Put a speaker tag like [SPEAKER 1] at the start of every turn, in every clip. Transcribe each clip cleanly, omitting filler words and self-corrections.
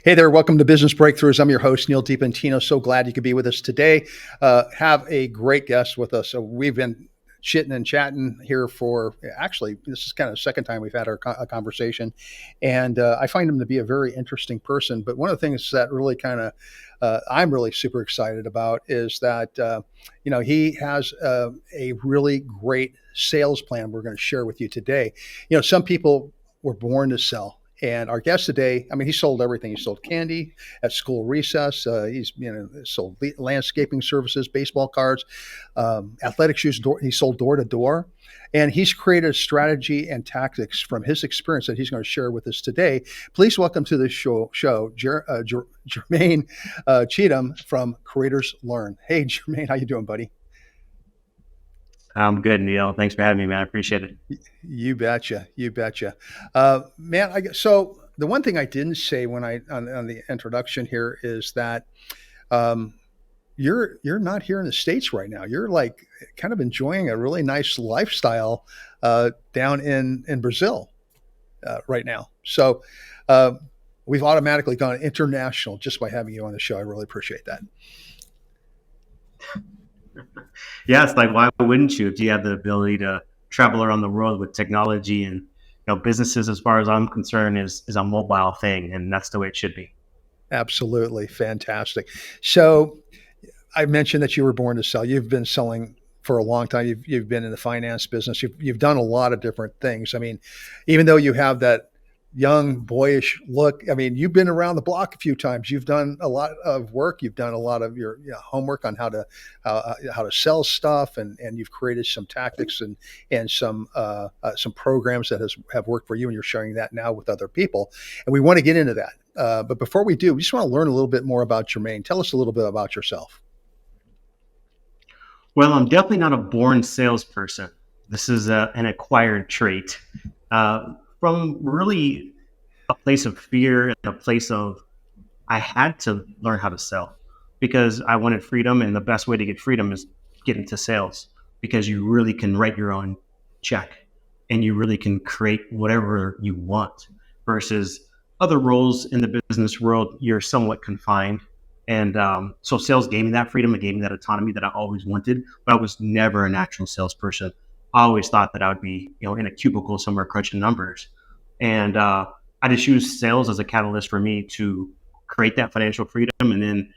[SPEAKER 1] Hey there, welcome to Business Breakthroughs. I'm your host, Neal DiPentino. So glad you could be with us today. Have a great guest with us. So we've been chitting and chatting here for actually, this is kind of the second time we've had a conversation. And I find him to be a very interesting person. But one of the things that really I'm really super excited about is that, he has a really great sales plan we're going to share with you today. Some people were born to sell. And our guest today, I mean, he sold everything. He sold candy at school recess. He's sold landscaping services, baseball cards, athletic shoes. He sold door to door, and he's created a strategy and tactics from his experience that he's going to share with us today. Please welcome to the show Jermane Cheathem from Creators Learn. Hey, Jermane, how you doing, buddy?
[SPEAKER 2] I'm good, Neal. Thanks for having me, man. I appreciate it.
[SPEAKER 1] You betcha. You betcha. Man, so the one thing I didn't say when on the introduction here is that you're not here in the States right now. You're like kind of enjoying a really nice lifestyle down in Brazil right now. So we've automatically gone international just by having you on the show. I really appreciate that.
[SPEAKER 2] Yeah, it's like, why wouldn't you if you have the ability to travel around the world with technology and businesses, as far as I'm concerned, is a mobile thing, and that's the way it should be.
[SPEAKER 1] Absolutely. Fantastic. So I mentioned that you were born to sell. You've been selling for a long time. You've been in the finance business. You've done a lot of different things. I mean, even though you have that young boyish look, I mean, you've been around the block a few times. You've done a lot of work. You've done a lot of your homework on how to sell stuff, and you've created some tactics and some programs that have worked for you, and you're sharing that now with other people. And we want to get into that. But before we do, we just want to learn a little bit more about Jermane. Tell us a little bit about yourself.
[SPEAKER 2] Well, I'm definitely not a born salesperson. This is an acquired trait. From really a place of fear and a place of, I had to learn how to sell because I wanted freedom. And the best way to get freedom is get into sales, because you really can write your own check and you really can create whatever you want, versus other roles in the business world, you're somewhat confined. And so sales gave me that freedom. It gave me that autonomy that I always wanted, but I was never a natural salesperson. I always thought that I would be, in a cubicle somewhere crunching numbers. And I just used sales as a catalyst for me to create that financial freedom. And then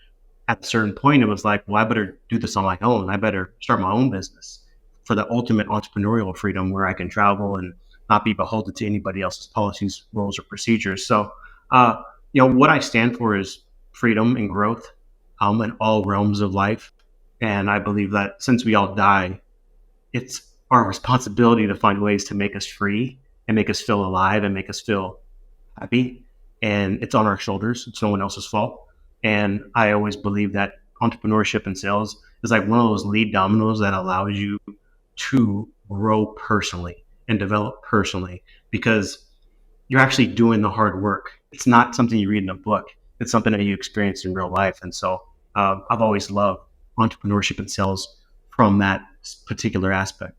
[SPEAKER 2] at a certain point, it was like, well, I better do this on my own. I better start my own business for the ultimate entrepreneurial freedom, where I can travel and not be beholden to anybody else's policies, rules, or procedures. So, what I stand for is freedom and growth in all realms of life. And I believe that since we all die, it's our responsibility to find ways to make us free and make us feel alive and make us feel happy. And it's on our shoulders. It's no one else's fault. And I always believe that entrepreneurship and sales is like one of those lead dominoes that allows you to grow personally and develop personally, because you're actually doing the hard work. It's not something you read in a book. It's something that you experience in real life. And so I've always loved entrepreneurship and sales from that particular aspect.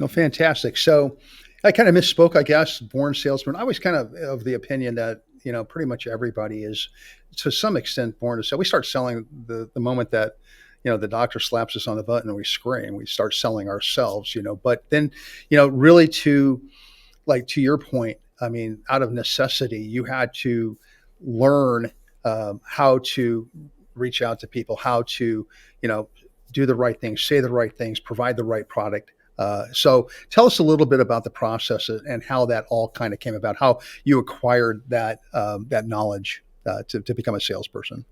[SPEAKER 1] Oh, fantastic. So I kind of misspoke, I guess, born salesman. I was kind of the opinion that, pretty much everybody is to some extent born to sell. We start selling the moment that, the doctor slaps us on the button and we scream, we start selling ourselves, but then, really to your point, I mean, out of necessity, you had to learn how to reach out to people, how to, do the right things, say the right things, provide the right product. So tell us a little bit about the process and how that all kind of came about, how you acquired that knowledge to become a salesperson.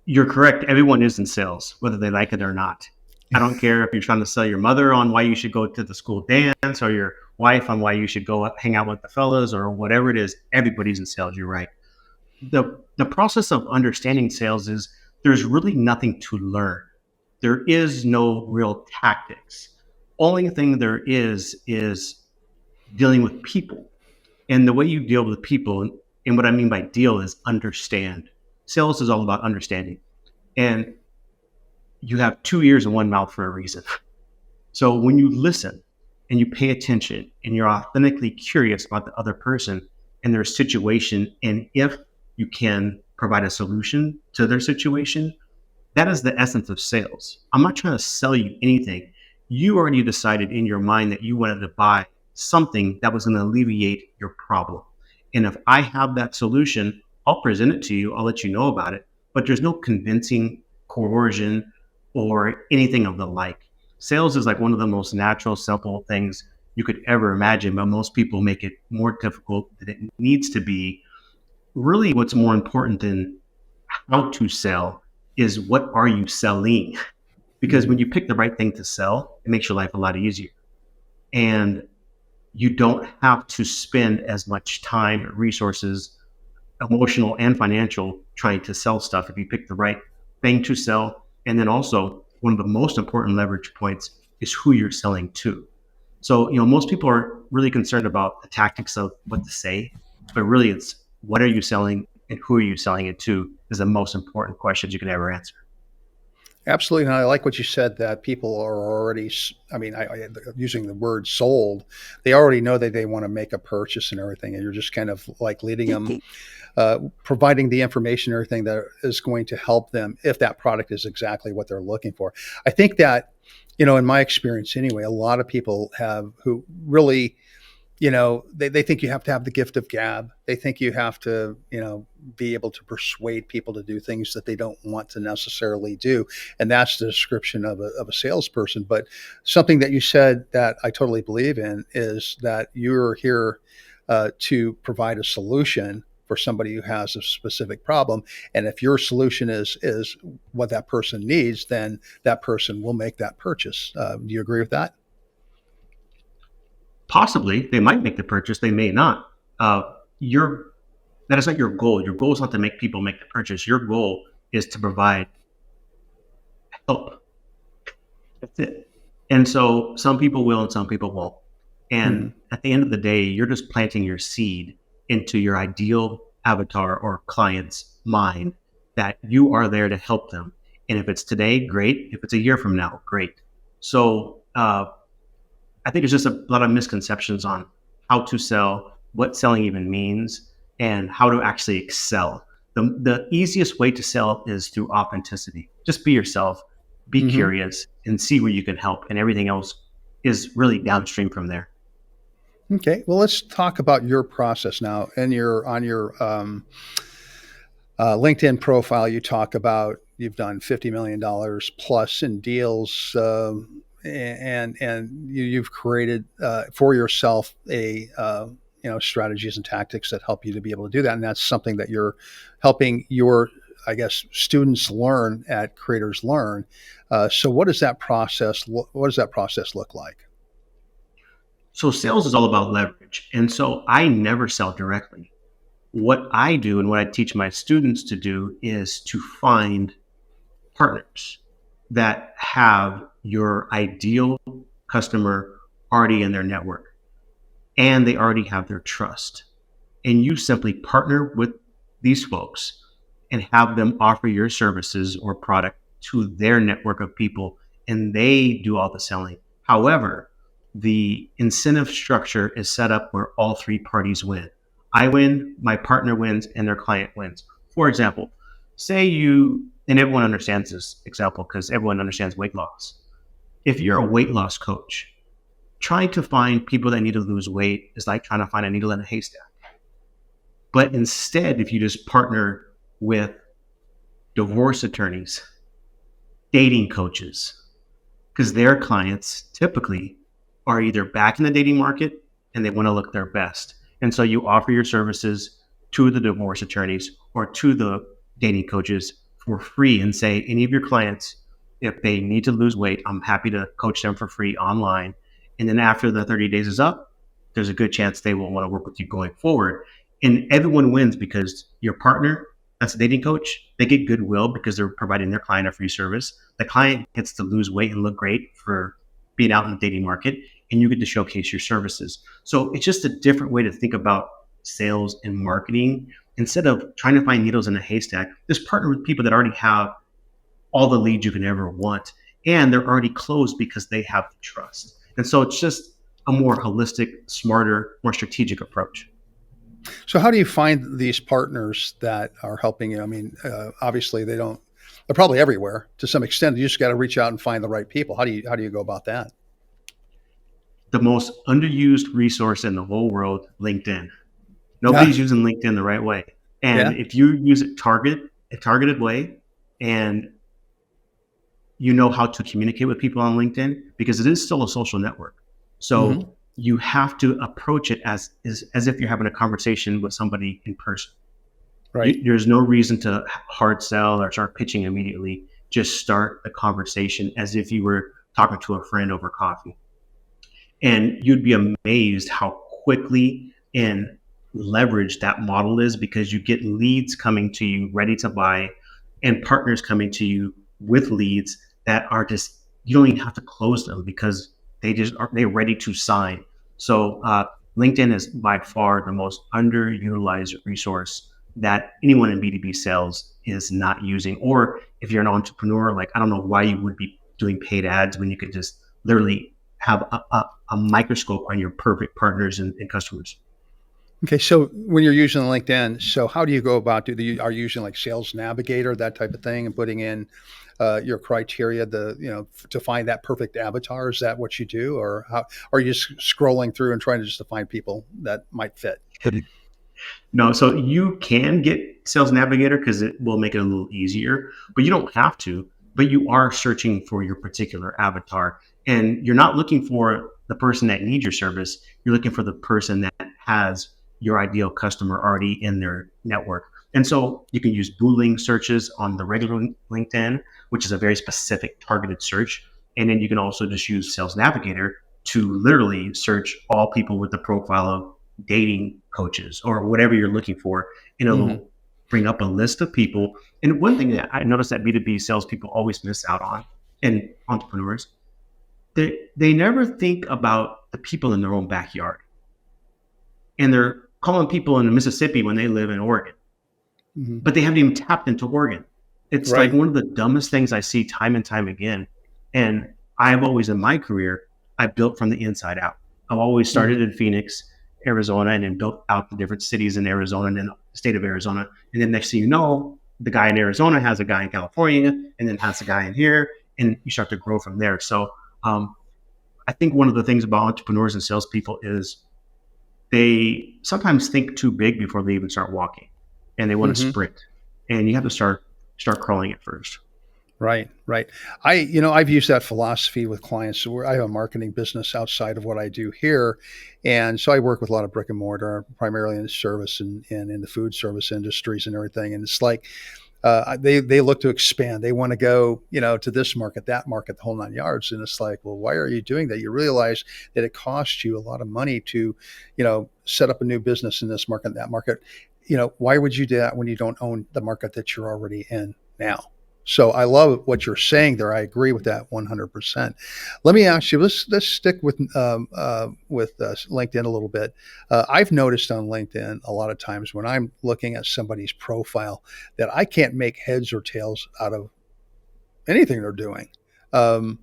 [SPEAKER 2] You're correct. Everyone is in sales, whether they like it or not. I don't care if you're trying to sell your mother on why you should go to the school dance, or your wife on why you should go hang out with the fellas, or whatever it is. Everybody's in sales. You're right. The process of understanding sales is there's really nothing to learn. There is no real tactics. Only thing there is dealing with people. And the way you deal with people, and what I mean by deal is understand. Sales is all about understanding. And you have 2 ears and 1 mouth for a reason. So when you listen and you pay attention and you're authentically curious about the other person, and their situation. And if you can provide a solution to their situation, that is the essence of sales. I'm not trying to sell you anything. You already decided in your mind that you wanted to buy something that was going to alleviate your problem. And if I have that solution, I'll present it to you. I'll let you know about it. But there's no convincing, coercion, or anything of the like. Sales is like one of the most natural, simple things you could ever imagine, but most people make it more difficult than it needs to be. Really, what's more important than how to sell is what are you selling? Because when you pick the right thing to sell, it makes your life a lot easier. And you don't have to spend as much time, resources, emotional and financial, trying to sell stuff if you pick the right thing to sell. And then also, one of the most important leverage points is who you're selling to. So, most people are really concerned about the tactics of what to say, but really it's what are you selling and who are you selling it to is the most important questions you can ever answer.
[SPEAKER 1] Absolutely. And I like what you said that people are already, using the word sold, they already know that they want to make a purchase and everything. And you're just kind of like leading them, providing the information and everything that is going to help them if that product is exactly what they're looking for. I think that, in my experience anyway, a lot of people who really, they think you have to have the gift of gab. They think you have to, be able to persuade people to do things that they don't want to necessarily do. And that's the description of a salesperson. But something that you said that I totally believe in is that you're here to provide a solution for somebody who has a specific problem. And if your solution is what that person needs, then that person will make that purchase. Do you agree with that?
[SPEAKER 2] Possibly, they might make the purchase, they may not. That is not your goal. Your goal is not to make people make the purchase. Your goal is to provide help. That's it. And so some people will and some people won't. And at the end of the day, you're just planting your seed into your ideal avatar or client's mind that you are there to help them. And if it's today, great. If it's a year from now, great. So I think there's just a lot of misconceptions on how to sell, what selling even means, and how to actually excel. The easiest way to sell is through authenticity. Just be yourself, be curious, and see where you can help. And everything else is really downstream from there.
[SPEAKER 1] Okay. Well, let's talk about your process now. And on your LinkedIn profile, you talk about you've done $50 million plus in deals, and you've created for yourself a strategies and tactics that help you to be able to do that. And that's something that you're helping your, I guess, students learn at Creators Learn. So what does that process look like?
[SPEAKER 2] So sales is all about leverage. And so I never sell directly. What I do and what I teach my students to do is to find partners that have your ideal customer already in their network and they already have their trust. And you simply partner with these folks and have them offer your services or product to their network of people and they do all the selling. However, the incentive structure is set up where all three parties win. I win, my partner wins, and their client wins. For example, say you, and everyone understands this example because everyone understands weight loss. If you're a weight loss coach, trying to find people that need to lose weight is like trying to find a needle in a haystack. But instead, if you just partner with divorce attorneys, dating coaches, because their clients typically are either back in the dating market and they want to look their best. And so you offer your services to the divorce attorneys or to the dating coaches for free and say, any of your clients, if they need to lose weight, I'm happy to coach them for free online. And then after the 30 days is up, there's a good chance they will want to work with you going forward. And everyone wins because your partner, that's a dating coach, they get goodwill because they're providing their client a free service. The client gets to lose weight and look great for being out in the dating market, and you get to showcase your services. So it's just a different way to think about sales and marketing. Instead of trying to find needles in a haystack, just partner with people that already have all the leads you can ever want, and they're already closed because they have the trust. And so it's just a more holistic, smarter, more strategic approach.
[SPEAKER 1] So how do you find these partners that are helping you? I mean, obviously they're probably everywhere to some extent. You just got to reach out and find the right people. How do you go about that?
[SPEAKER 2] The most underused resource in the whole world, LinkedIn.
[SPEAKER 1] Yeah.
[SPEAKER 2] Nobody's using LinkedIn the right way. And
[SPEAKER 1] Yeah.
[SPEAKER 2] if you use it a targeted way, and you know how to communicate with people on LinkedIn, because it is still a social network.
[SPEAKER 1] Hmm.
[SPEAKER 2] So you have to approach it as if you're having a conversation with somebody in person.
[SPEAKER 1] Right.
[SPEAKER 2] There's no reason to hard sell or start pitching immediately. Just start the conversation as if you were talking to a friend over coffee. And you'd be amazed how quickly and leveraged that model is, because you get leads coming to you ready to buy and partners coming to you with leads that are just, you don't even have to close them because they're ready to sign. So LinkedIn is by far the most underutilized resource that anyone in B2B sales is not using. Or if you're an entrepreneur, like, I don't know why you would be doing paid ads when you could just literally have a microscope on your perfect partners and customers.
[SPEAKER 1] Okay. So when you're using LinkedIn, so how do you go about are you using like Sales Navigator, that type of thing, and putting in your criteria, to find that perfect avatar? Is that what you do, or how are you just scrolling through and trying to just to find people that might fit?
[SPEAKER 2] No, so you can get Sales Navigator because it will make it a little easier, but you don't have to. But you are searching for your particular avatar, and you're not looking for the person that needs your service. You're looking for the person that has your ideal customer already in their network. And so you can use Boolean searches on the regular LinkedIn, which is a very specific targeted search. And then you can also just use Sales Navigator to literally search all people with the profile of dating coaches or whatever you're looking for. And
[SPEAKER 1] Hmm.
[SPEAKER 2] it'll bring up a list of people. And one thing that I noticed that B2B salespeople always miss out on, and entrepreneurs, they never think about the people in their own backyard. And they're calling people in Mississippi when they live in Oregon,
[SPEAKER 1] Hmm.
[SPEAKER 2] but they haven't even tapped into Oregon. It's like
[SPEAKER 1] Right.
[SPEAKER 2] one of the dumbest things I see time and time again. And I've always in my career, I built from the inside out. I've always started
[SPEAKER 1] Hmm.
[SPEAKER 2] in Phoenix, Arizona, and then built out the different cities in Arizona and then the state of Arizona. And then next thing you know, the guy in Arizona has a guy in California and then has a guy in here, and you start to grow from there. So um, I think one of the things about entrepreneurs and salespeople is they sometimes think too big before they even start walking, and they want to
[SPEAKER 1] Hmm.
[SPEAKER 2] sprint, and you have to start crawling at first.
[SPEAKER 1] Right, right. I've used that philosophy with clients. So I have a marketing business outside of what I do here, and so I work with a lot of brick and mortar, primarily in the service and in the food service industries and everything. And it's like they look to expand. They want to go, to this market, that market, the whole 9 yards. And it's like, well, why are you doing that? You realize that it costs you a lot of money to, set up a new business in this market, that market. Why would you do that when you don't own the market that you're already in now? So I love what you're saying there. I agree with that 100%. Let me ask you. Let's stick with LinkedIn a little bit. I've noticed on LinkedIn a lot of times when I'm looking at somebody's profile that I can't make heads or tails out of anything they're doing. Um,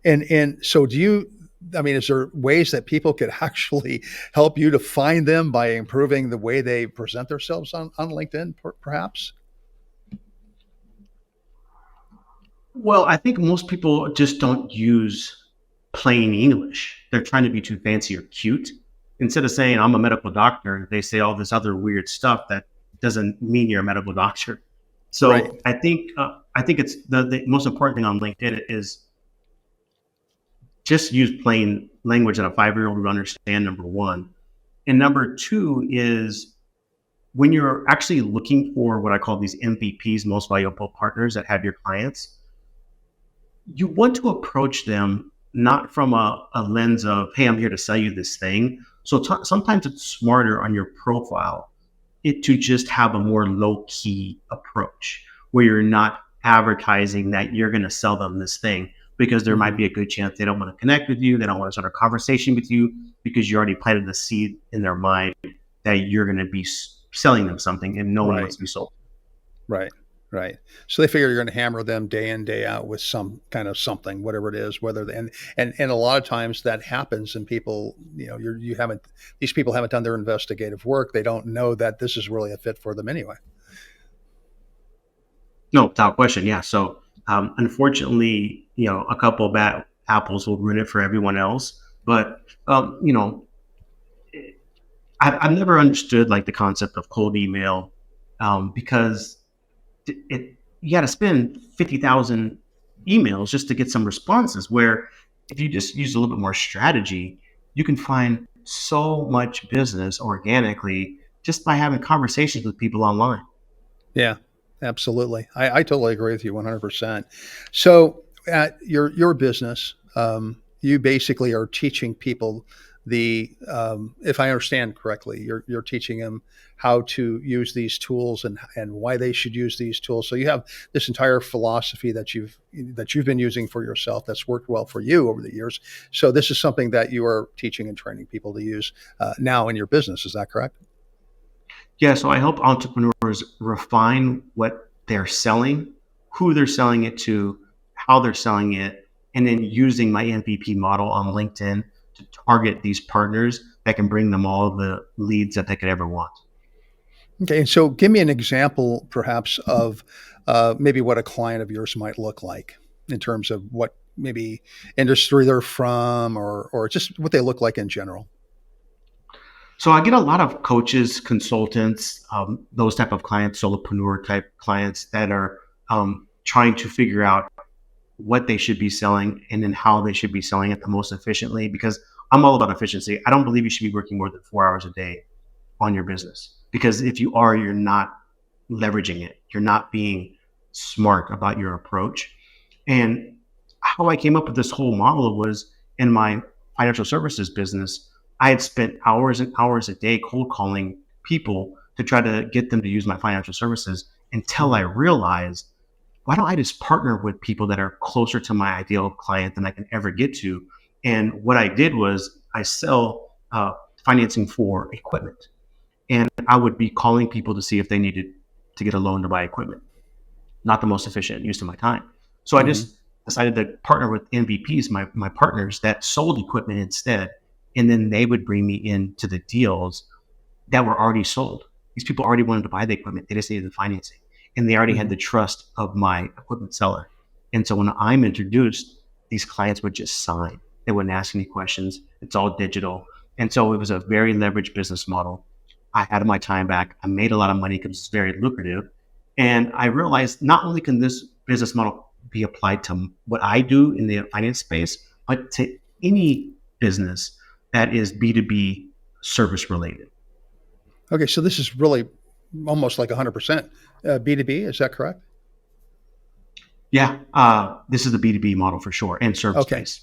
[SPEAKER 1] and so do you? I mean, is there ways that people could actually help you to find them by improving the way they present themselves on LinkedIn, perhaps?
[SPEAKER 2] Well, I think most people just don't use plain English. They're trying to be too fancy or cute. Instead of saying I'm a medical doctor, they say all this other weird stuff that doesn't mean you're a medical doctor.
[SPEAKER 1] Right.
[SPEAKER 2] So I think it's the most important thing on LinkedIn is just use plain language that a 5-year-old would understand. Number one, and number two is when you're actually looking for what I call these MVPs, most valuable partners that have your clients, you want to approach them not from a lens of, hey, I'm here to sell you this thing. So sometimes it's smarter on your profile to just have a more low key approach where you're not advertising that you're going to sell them this thing, because there might
[SPEAKER 1] Hmm.
[SPEAKER 2] be a good chance they don't want to connect with you. They don't want to start a conversation with you because you already planted the seed in their mind that you're going to be selling them something, and no one
[SPEAKER 1] Right.
[SPEAKER 2] wants to be sold.
[SPEAKER 1] Right. Right. So they figure you're going to hammer them day in, day out with some kind of something, whatever it is, whether they, and a lot of times that happens and people, you haven't, these people haven't done their investigative work. They don't know that this is really a fit for them anyway.
[SPEAKER 2] No, without question. Yeah. So, unfortunately, a couple of bad apples will ruin it for everyone else. But, I've never understood like the concept of cold email, because you got to spend 50,000 emails just to get some responses. Where if you just use a little bit more strategy, you can find so much business organically just by having conversations with people online.
[SPEAKER 1] Yeah, absolutely. I totally agree with you 100%. So at your business, you basically are teaching people if I understand correctly, you're teaching them how to use these tools and why they should use these tools. So you have this entire philosophy that you've been using for yourself that's worked well for you over the years. So this is something that you are teaching and training people to use now in your business. Is that correct?
[SPEAKER 2] Yeah, so I help entrepreneurs refine what they're selling, who they're selling it to, how they're selling it, and then using my MVP model on LinkedIn to target these partners that can bring them all the leads that they could ever want.
[SPEAKER 1] Okay, and so give me an example, perhaps, of maybe what a client of yours might look like in terms of what maybe industry they're from, or just what they look like in general.
[SPEAKER 2] So I get a lot of coaches, consultants, those type of clients, solopreneur type clients that are trying to figure out what they should be selling and then how they should be selling it the most efficiently. Because I'm all about efficiency. I don't believe you should be working more than 4 hours a day on your business, because if you are, you're not leveraging it. You're not being smart about your approach. And how I came up with this whole model was in my financial services business. I had spent hours and hours a day cold calling people to try to get them to use my financial services until I realized, why don't I just partner with people that are closer to my ideal client than I can ever get to? And what I did was I sell financing for equipment. And I would be calling people to see if they needed to get a loan to buy equipment. Not the most efficient use of my time. So I
[SPEAKER 1] Hmm.
[SPEAKER 2] just decided to partner with MVPs, my partners that sold equipment instead. And then they would bring me into the deals that were already sold. These people already wanted to buy the equipment. They just needed the financing. And they already had
[SPEAKER 1] Hmm.
[SPEAKER 2] the trust of my equipment seller. And so when I'm introduced, these clients would just sign. They wouldn't ask any questions. It's all digital. And so it was a very leveraged business model. I had my time back. I made a lot of money because it's very lucrative. And I realized not only can this business model be applied to what I do in the finance space, but to any business that is B2B service related.
[SPEAKER 1] Okay, so this is really almost like 100% B2B. Is that correct?
[SPEAKER 2] Yeah, this is the B2B model for sure, and service
[SPEAKER 1] Okay.
[SPEAKER 2] based.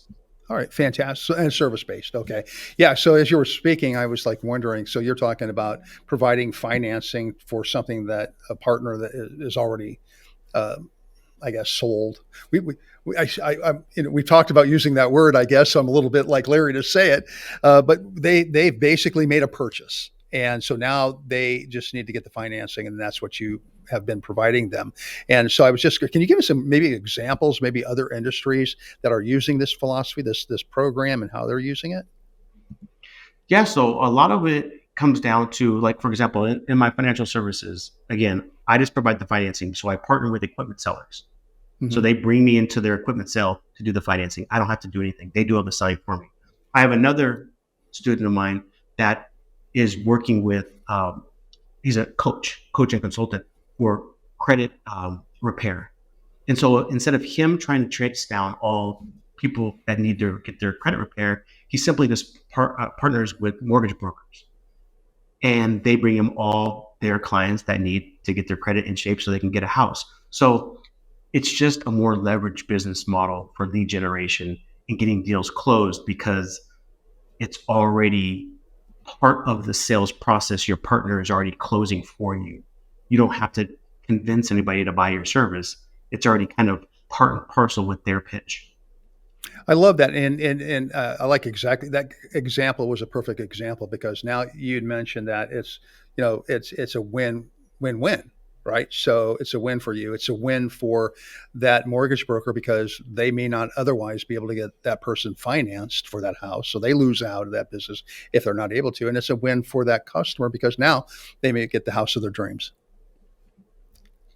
[SPEAKER 1] All right, fantastic. And service based. Okay. Yeah. So as you were speaking, I was like wondering. So you're talking about providing financing for something that a partner that is already, uh, I guess, sold. We've talked about using that word. I guess so I'm a little bit like Larry to say it, but they've basically made a purchase, and so now they just need to get the financing, and that's what you have been providing them. And so I was just, can you give us some maybe examples, maybe other industries that are using this philosophy, this program, and how they're using it?
[SPEAKER 2] Yeah, so a lot of it comes down to, like, for example, in my financial services, again, I just provide the financing. So I partner with equipment sellers. So
[SPEAKER 1] Hmm.
[SPEAKER 2] they bring me into their equipment sale to do the financing. I don't have to do anything. They do all the selling for me. I have another student of mine that is working with, he's a coach and consultant for credit repair. And so instead of him trying to trace down all people that need to get their credit repair, he simply just partners with mortgage brokers, and they bring him all their clients that need to get their credit in shape so they can get a house. So it's just a more leveraged business model for lead generation and getting deals closed, because it's already part of the sales process. Your partner is already closing for you. You don't have to convince anybody to buy your service. It's already kind of part and parcel with their pitch.
[SPEAKER 1] I love that, and I like exactly that example was a perfect example because now you'd mentioned that it's it's a win win win. right? So it's a win for you. It's a win for that mortgage broker because they may not otherwise be able to get that person financed for that house. So they lose out of that business if they're not able to. And it's a win for that customer because now they may get the house of their dreams.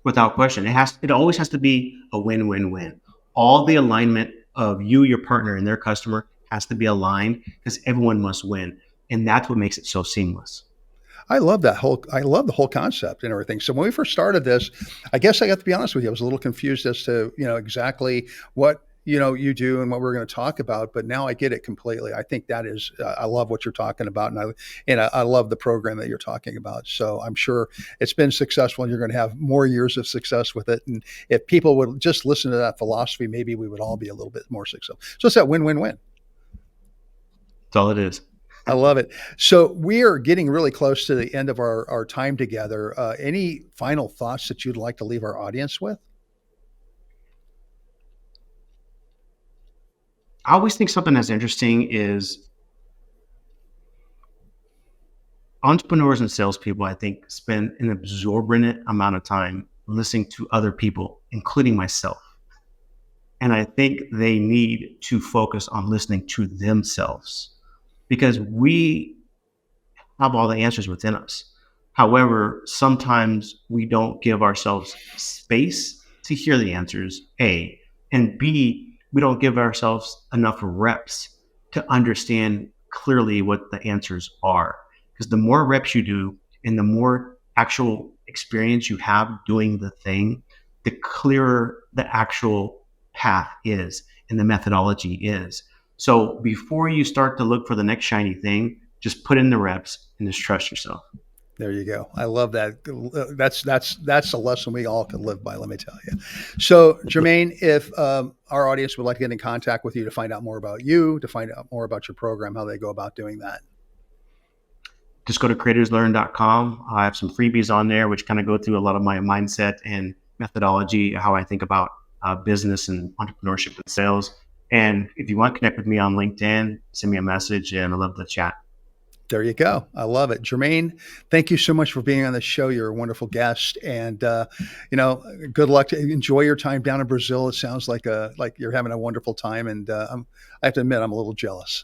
[SPEAKER 2] Without question. It always has to be a win-win-win. All the alignment of you, your partner, and their customer has to be aligned because everyone must win. And that's what makes it so seamless.
[SPEAKER 1] I love the whole concept and everything. So when we first started this, I guess I got to be honest with you, I was a little confused as to, exactly what, you do and what we're going to talk about, but now I get it completely. I think that is, I love what you're talking about. And I love the program that you're talking about. So I'm sure it's been successful and you're going to have more years of success with it. And if people would just listen to that philosophy, maybe we would all be a little bit more successful. So it's that win-win-win.
[SPEAKER 2] That's all it is.
[SPEAKER 1] I love it. So we are getting really close to the end of our time together. Any final thoughts that you'd like to leave our audience with?
[SPEAKER 2] I always think something that's interesting is entrepreneurs and salespeople, I think, spend an exorbitant amount of time listening to other people, including myself. And I think they need to focus on listening to themselves because we have all the answers within us. However, sometimes we don't give ourselves space to hear the answers, A, and B, we don't give ourselves enough reps to understand clearly what the answers are. Because the more reps you do and the more actual experience you have doing the thing, the clearer the actual path is and the methodology is. So before you start to look for the next shiny thing, just put in the reps and just trust yourself.
[SPEAKER 1] There you go. I love that. That's a lesson we all can live by, let me tell you. So Jermane, if our audience would like to get in contact with you to find out more about you, to find out more about your program, how they go about doing that.
[SPEAKER 2] Just go to creatorslearn.com. I have some freebies on there, which kind of go through a lot of my mindset and methodology, how I think about business and entrepreneurship and sales. And if you want to connect with me on LinkedIn, send me a message and I love to chat.
[SPEAKER 1] There you go. I love it. Jermane, thank you so much for being on the show. You're a wonderful guest and, good luck. Enjoy your time down in Brazil. It sounds like you're having a wonderful time. And I have to admit, I'm a little jealous.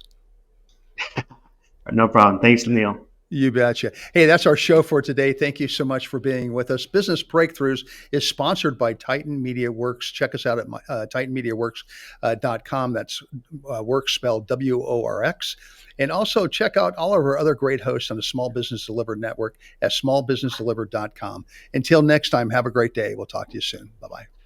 [SPEAKER 2] No problem. Thanks, Neal.
[SPEAKER 1] You betcha. Hey, that's our show for today. Thank you so much for being with us. Business Breakthroughs is sponsored by Titan Media Works. Check us out at titanmediaworks.com. That's works spelled WORX. And also check out all of our other great hosts on the Small Business Delivered Network at smallbusinessdelivered.com. Until next time, have a great day. We'll talk to you soon. Bye-bye.